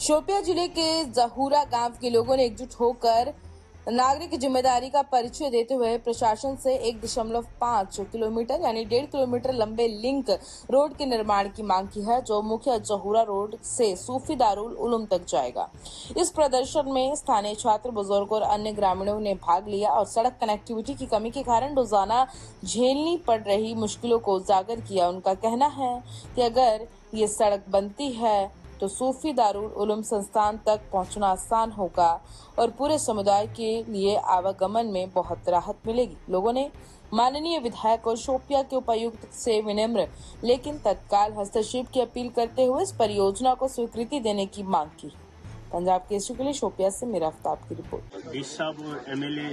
शोपियां जिले के जहूरा गांव के लोगों ने एकजुट होकर नागरिक जिम्मेदारी का परिचय देते हुए प्रशासन से 1.5 किलोमीटर यानी 1.5 किलोमीटर लंबे लिंक रोड के निर्माण की मांग की है, जो मुख्य जहूरा रोड से सूफी दारुल उलूम तक जाएगा। इस प्रदर्शन में स्थानीय छात्र, बुजुर्ग और अन्य ग्रामीणों ने भाग लिया और सड़क कनेक्टिविटी की कमी के कारण रोजाना झेलनी पड़ रही मुश्किलों को उजागर किया। उनका कहना है कि अगर ये सड़क बनती है तो सूफी दारुल उलूम संस्थान तक पहुंचना आसान होगा और पूरे समुदाय के लिए आवागमन में बहुत राहत मिलेगी। लोगों ने माननीय विधायक और शोपियां के उपायुक्त से विनम्र लेकिन तत्काल हस्तक्षेप की अपील करते हुए इस परियोजना को स्वीकृति देने की मांग की। पंजाब केसरी के लिए शोपियां से मेरा आफ्ताब की रिपोर्ट। डी साहब और एमएलए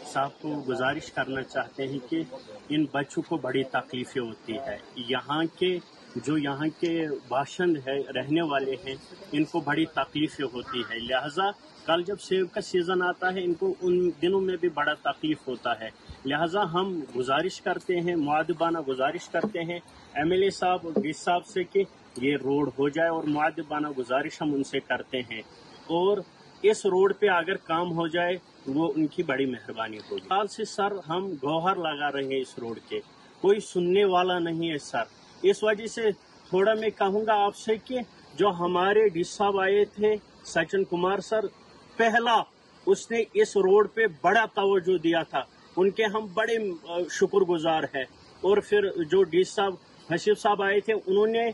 साहब को गुजारिश करना चाहते हैं कि इन बच्चों को बड़ी तकलीफें होती है। यहाँ के बाशिंद है, रहने वाले हैं, इनको बड़ी तकलीफें होती है। लिहाजा कल जब सेब का सीजन आता है, इनको उन दिनों में भी बड़ा तकलीफ होता है। लिहाजा हम गुजारिश करते हैं, मुआदबाना गुजारिश करते हैं एमएलए साहब और डी साहब से कि ये रोड हो जाए, और मुआदबाना गुजारिश हम उनसे करते हैं। और इस रोड पे अगर काम हो जाए वो उनकी बड़ी मेहरबानी होगी। साल से सर हम गौहर लगा रहे हैं इस रोड के, कोई सुनने वाला नहीं है सर। इस वजह से थोड़ा मैं कहूँगा आपसे कि जो हमारे डी साहब आए थे सचिन कुमार सर, पहला उसने इस रोड पे बड़ा तवज्जो दिया था, उनके हम बड़े शुक्रगुजार हैं। और फिर जो डी साहब हसीब साहब आए थे, उन्होंने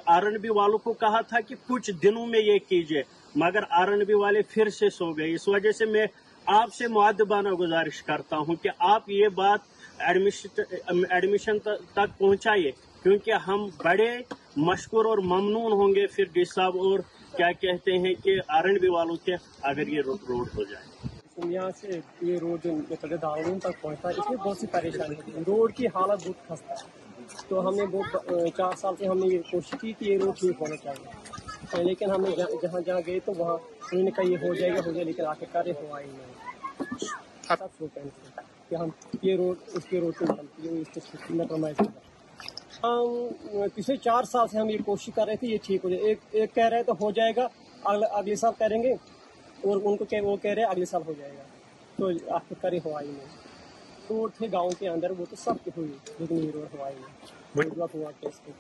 आरएनबी वालों को कहा था कि कुछ दिनों में ये कीजिए, मगर आरएनबी वाले फिर से सो गए। इस वजह से मैं आपसे मुआदबाना गुजारिश करता हूं कि आप ये बात एडमिशन तक पहुंचाइए, क्योंकि हम बड़े मशकूर और ममनून होंगे फिर डी साहब और क्या कहते हैं कि आरएनबी वालों के, अगर ये रोड हो जाए। यहाँ से ये रोड जो दारुल तक पहुँचता है, इसमें बहुत सी परेशानी होती है। रोड की हालत बहुत खस्ता है, तो हमने 4 साल से हमने ये कोशिश की कि ये रोड ठीक होना चाहिए, लेकिन हमने जहाँ गए तो वहाँ उन्होंने कहा ये हो जाएगा, लेकिन आखिरकार हुआ ही नहीं। सब सोचते हैं कि हम ये रोड उसके रोड को हम पिछले 4 साल से हम ये कोशिश कर रहे थे ये ठीक हो जाए। एक कह रहे तो हो जाएगा, अगले साल करेंगे, और उनको वो कह रहे अगले साल हो जाएगा, तो आखिरकार हुआ ही नहीं। रोड थे गाँव के अंदर, वो तो सब हुई, लेकिन ये रोड हुआ ही नहीं। हुआ कैसे